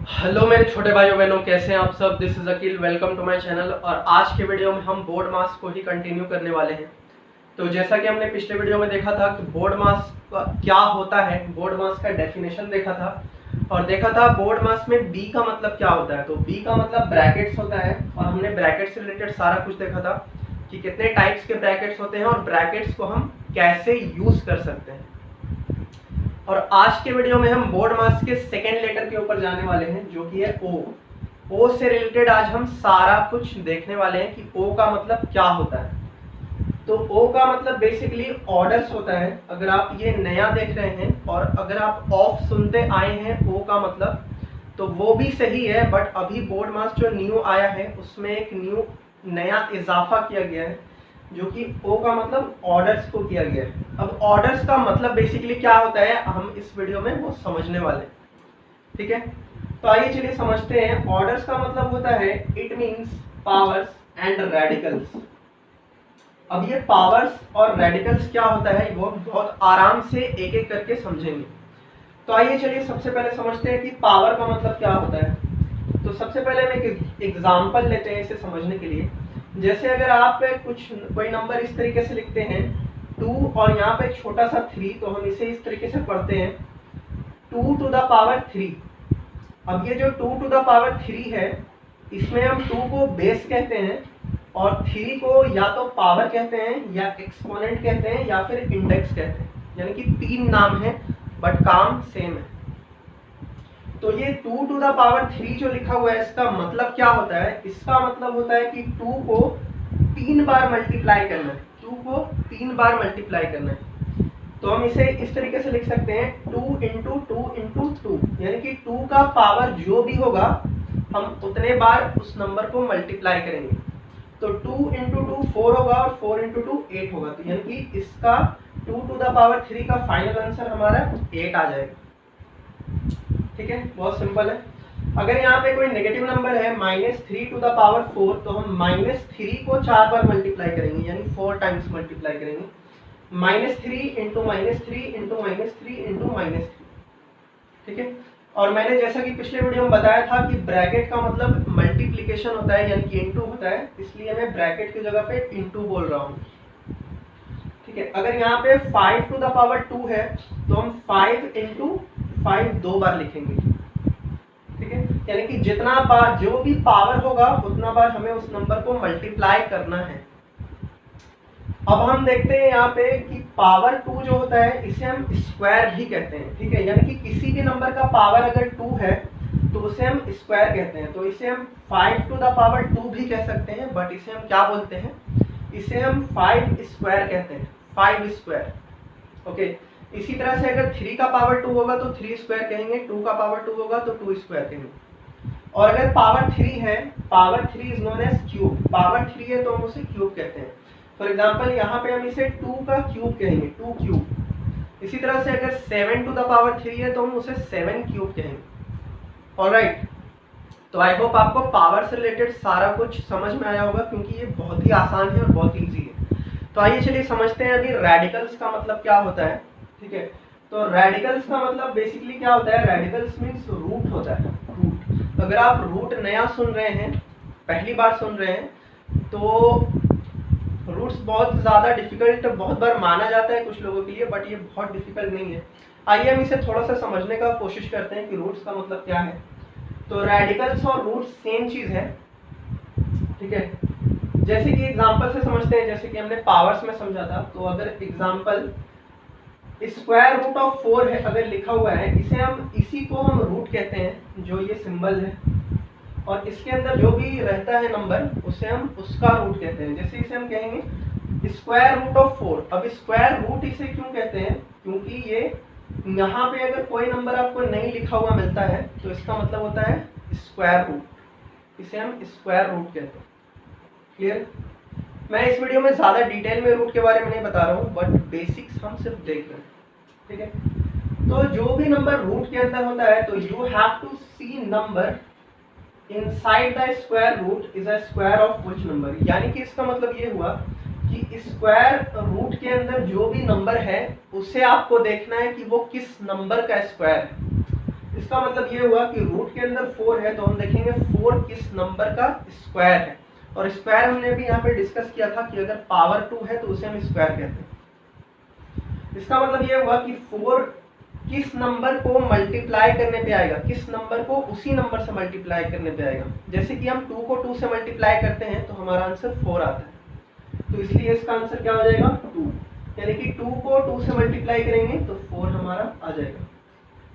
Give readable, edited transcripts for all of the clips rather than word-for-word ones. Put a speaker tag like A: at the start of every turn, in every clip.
A: Hello मेरे छोटे भाइयों बहनों, कैसे हैं आप सब। This is Aqeel, welcome to my channel. और आज के वीडियो में हम बोर्ड मास को ही कंटिन्यू करने वाले हैं। तो जैसा कि हमने पिछले वीडियो में देखा था कि बोर्ड मास क्या होता है, बोर्ड मास का डेफिनेशन देखा था और देखा था बोर्ड मास में बी का मतलब क्या होता है। तो बी का मतलब ब्रैकेट्स होता है और हमने ब्रैकेट से रिलेटेड सारा कुछ देखा था कि कितने टाइप्स के ब्रैकेट्स होते हैं और ब्रैकेट्स को हम कैसे यूज कर सकते हैं। और आज के वीडियो में हम बोर्ड मास के सेकेंड लेटर के ऊपर जाने वाले हैं, जो कि है ओ। ओ से रिलेटेड आज हम सारा कुछ देखने वाले हैं कि ओ का मतलब क्या होता है। तो ओ का मतलब बेसिकली ऑर्डर्स होता है। अगर आप ये नया देख रहे हैं और अगर आप ऑफ सुनते आए हैं ओ का मतलब, तो वो भी सही है, बट अभी बोर्ड मास जो न्यू आया है उसमें एक नया इजाफा किया गया है, जो कि ओ का मतलब ऑर्डर्स को किया गया है। अब ऑर्डर्स का मतलब बेसिकली क्या होता है हम इस वीडियो में वो समझने वाले हैं, ठीक है। तो आइए चलिए समझते हैं। ऑर्डर्स का मतलब होता है it means powers and radicals. अब ये पावर्स और रेडिकल्स क्या होता है वो बहुत आराम से एक एक करके समझेंगे। तो आइए चलिए सबसे पहले समझते हैं कि पावर का मतलब क्या होता है। तो सबसे पहले हम एक एग्जांपल लेते हैं इसे समझने के लिए। जैसे अगर आप कोई नंबर इस तरीके से लिखते हैं 2 और यहाँ पे एक छोटा सा 3, तो हम इसे इस तरीके से पढ़ते हैं 2 to the power 3। अब ये जो 2 to the power 3 है, इसमें हम 2 को बेस कहते हैं और 3 को या तो पावर कहते हैं या एक्सपोनेंट कहते हैं या फिर इंडेक्स कहते हैं, यानी कि 3 नाम है बट काम सेम है। तो ये 2 to the power 3 जो लिखा हुआ है, इसका मतलब क्या होता है। इसका मतलब होता है कि 2 को 3 बार मल्टीप्लाई करना है। 2 को 3 बार मल्टीप्लाई करना है। तो हम इसे इस तरीके से लिख सकते हैं 2 इंटू 2 इंटू 2, यानी कि 2 का पावर जो भी होगा हम उतने बार उस नंबर को मल्टीप्लाई करेंगे। तो 2 इंटू 2 4 होगा और 4 इंटू 2 8 होगा। तो यानी कि इसका 2 to the power 3 का फाइनल आंसर हमारा 8 आ जाएगा। ठीक है, बहुत सिंपल है। अगर यहाँ पे कोई नेगेटिव नंबर है -3 to the power 4, तो हम -3 को 4 बार मल्टीप्लाई करेंगे, यानी 4 टाइम्स मल्टीप्लाई करेंगे। -3 इंटू -3 इंटू -3 इंटू -3। ठीक है। और मैंने जैसा कि पिछले वीडियो में बताया था कि ब्रैकेट का मतलब मल्टीप्लिकेशन होता है, यानी कि इनटू होता है, इसलिए मैं ब्रैकेट की जगह पे इनटू बोल रहा हूँ। ठीक है। अगर यहाँ पे 5 to the power 2 है, तो हम 5 इंटू 5 2 बार लिखेंगे। ठीक है, यानी कि जितना बार जो भी पावर होगा उतना बार हमें उस नंबर को मल्टीप्लाई करना है। अब हम देखते हैं यहाँ पे कि पावर 2 जो होता है इसे हम स्क्वायर भी कहते हैं। ठीक है, यानी कि किसी भी नंबर का पावर अगर 2 है तो उसे हम स्क्वायर कहते हैं। तो इसे हम 5 to the power 2 भी कह सकते हैं, बट इसे हम क्या बोलते हैं, इसे हम 5 स्क्वायर कहते हैं, 5 स्क्वायर। ओके। इसी तरह से अगर 3 का पावर 2 होगा तो 3 स्क्वायर कहेंगे, 2 का पावर 2 होगा तो 2 स्क्वायर कहेंगे। और अगर पावर 3 है, power 3 is known as cube. Power 3 है तो हम उसे क्यूब कहते हैं। फॉर एग्जाम्पल यहाँ पे हम इसे 2 का क्यूब कहेंगे, 2 क्यूब। इसी तरह से अगर 7 to the power 3 है तो हम उसे 7 क्यूब कहेंगे। ऑलराइट। तो आई होप आपको पावर से रिलेटेड सारा कुछ समझ में आया होगा, क्योंकि ये बहुत ही आसान है और बहुत इजी है। तो आइए चलिए समझते हैं अभी रेडिकल्स का मतलब क्या होता है। ठीक है, तो रेडिकल्स का मतलब बेसिकली क्या होता है, रेडिकल्स मीन्स रूट होता है। रूट, अगर आप रूट नया सुन रहे हैं, पहली बार सुन रहे हैं, तो रूट्स बहुत ज़्यादा डिफिकल्ट बहुत बार माना जाता है कुछ लोगों के लिए, बट ये बहुत डिफिकल्ट नहीं है। आइए हम इसे थोड़ा सा समझने का कोशिश करते हैं कि रूट्स का मतलब क्या है। तो रेडिकल्स और रूट्स सेम चीज़ है। ठीक है, जैसे कि एग्जांपल से समझते हैं, जैसे कि हमने पावर्स में समझा था। तो अगर एग्जांपल स्क्वायर रूट ऑफ 4 है अगर लिखा हुआ है, इसी को हम रूट कहते हैं, जो ये सिंबल है, और इसके अंदर जो भी रहता है नंबर उसे हम उसका रूट कहते हैं। जैसे इसे हम कहेंगे स्क्वायर रूट ऑफ 4। अब स्क्वायर रूट इसे क्यों कहते हैं, क्योंकि ये यहाँ पे अगर कोई नंबर आपको नहीं लिखा हुआ मिलता है तो इसका मतलब होता है स्क्वायर रूट, इसे हम स्क्वायर रूट कहते हैं। क्लियर। मैं इस वीडियो में ज़्यादा डिटेल में रूट के बारे में नहीं बता रहा हूँ, बट बेसिक्स हम सिर्फ देख रहे हैं। ठीक है, तो जो भी नंबर रूट के अंदर होता है, तो you have to see number inside the square root is a square of which number. यानी कि इसका मतलब ये हुआ कि स्क्वायर रूट के अंदर जो भी नंबर है उसे आपको देखना है कि वो किस नंबर का स्क्वायर है। इस इसका मतलब ये हुआ कि रूट के अंदर 4 है तो हम देखेंगे 4 किस नंबर का स्क्वायर है। और स्क्वायर हमने भी यहाँ पे डिस्कस किया था कि अगर पावर 2 है तो उसे हम स्क्वायर कहते हैं। इसका मतलब ये हुआ कि 4 किस नंबर को मल्टीप्लाई करने पे आएगा, किस नंबर को उसी नंबर से मल्टीप्लाई करने पे आएगा। जैसे कि हम 2 को 2 से मल्टीप्लाई करते हैं तो हमारा आंसर 4 आता है, तो इसलिए इसका आंसर क्या हो जाएगा 2। यानी कि 2 को 2 से मल्टीप्लाई करेंगे तो 4 हमारा आ जाएगा।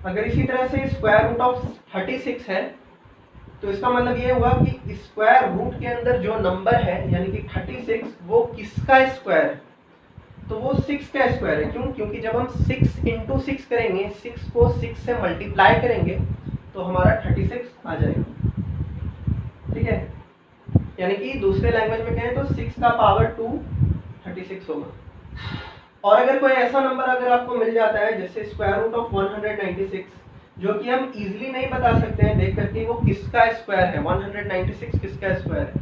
A: अगर इसी तरह से स्क्वायर रूट ऑफ 36 है तो इसका मतलब ये हुआ कि स्क्वायर रूट के अंदर जो नंबर है यानी कि 36 वो किसका स्क्वायर है, तो वो 6 का स्क्वायर है। क्यों? क्योंकि जब हम 6 इंटू 6 करेंगे, 6 को 6 से मल्टीप्लाई करेंगे तो हमारा 36 आ जाएगा। ठीक है, यानी कि दूसरे लैंग्वेज में कहें तो 6 का पावर 2 36 होगा। और अगर कोई ऐसा नंबर अगर आपको मिल जाता है जैसे स्क्वायर रूट ऑफ 196, जो कि हम इजीली नहीं बता सकते हैं देख करके वो किसका स्क्वायर है, 196 किसका स्क्वायर है,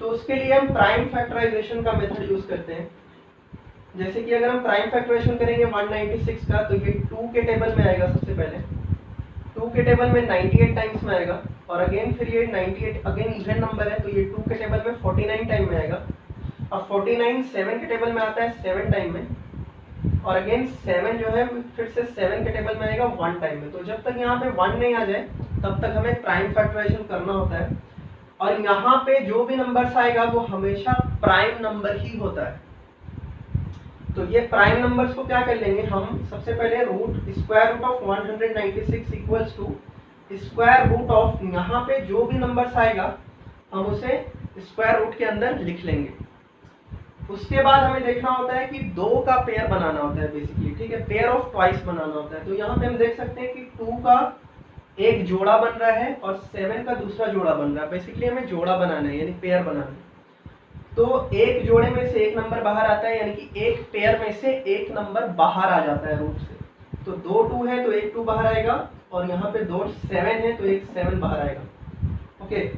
A: तो उसके लिए हम प्राइम फैक्टराइजेशन का मेथड यूज करते हैं। जैसे कि अगर हम प्राइम फैक्टराइजेशन करेंगे 196 का तो ये 2 के टेबल में आएगा। सबसे पहले 2 के टेबल में 98 टाइम्स में आएगा, और अगेन फिर ये 98 अगेन इवन नंबर है तो ये 2 के टेबल में 49 टाइम में आएगा। अब 49 7 के टेबल में आता है 7 टाइम में, और अगेन 7 जो है फिर से 7 के टेबल में आएगा 1 टाइम में। तो जब तक यहाँ पे 1 नहीं आ जाए तब तक हमें प्राइम फैक्टराइजेशन करना होता है। और यहाँ पे जो भी नंबर्स आएगा वो हमेशा प्राइम नंबर ही होता है। तो ये प्राइम नंबर्स को क्या कर लेंगे हम, सबसे पहले root square root of 196 equals to square root of, यहाँ पे जो भी नंबर्स आएगा हम उसे स्क्वायर रूट के अंदर लिख लेंगे। उसके बाद हमें देखना होता है कि 2 का पेयर बनाना होता है बेसिकली। ठीक है, पेयर ऑफ ट्वाइस बनाना होता है। तो यहाँ पे हम देख सकते हैं कि 2 का एक जोड़ा बन रहा है और 7 का दूसरा जोड़ा बन रहा है। बेसिकली हमें जोड़ा बनाना है यानी पेयर बनाना है। तो एक जोड़े में से एक नंबर बाहर आता है, यानी कि एक पेयर में से एक नंबर बाहर आ जाता है रूट से। तो 2 2 है तो एक 2 बाहर आएगा, और यहाँ पे 2 7 है तो एक 7 बाहर आएगा। ओके,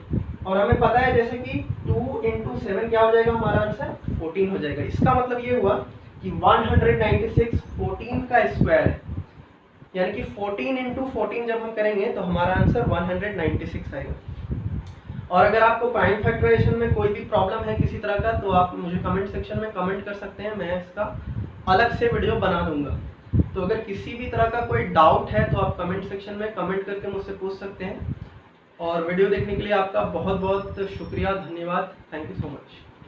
A: और हमें पता है जैसे कि 2 इंटू 7 क्या हो जाएगा, हमारा आंसर 14 हो जाएगा। इसका मतलब ये हुआ कि 196 14 का स्क्वायर है, यानी कि 14 इंटू 14 जब हम करेंगे तो हमारा आंसर 196 आएगा। और अगर आपको प्राइम फैक्टराइजेशन में कोई भी प्रॉब्लम है किसी तरह का तो आप मुझे कमेंट सेक्शन में कमेंट कर सकते हैं, मैं इसका अलग से वीडियो बना दूंगा। तो अगर किसी भी तरह का कोई डाउट है तो आप कमेंट सेक्शन में कमेंट करके मुझसे पूछ सकते हैं। और वीडियो देखने के लिए आपका बहुत बहुत शुक्रिया, धन्यवाद, थैंक यू सो मच।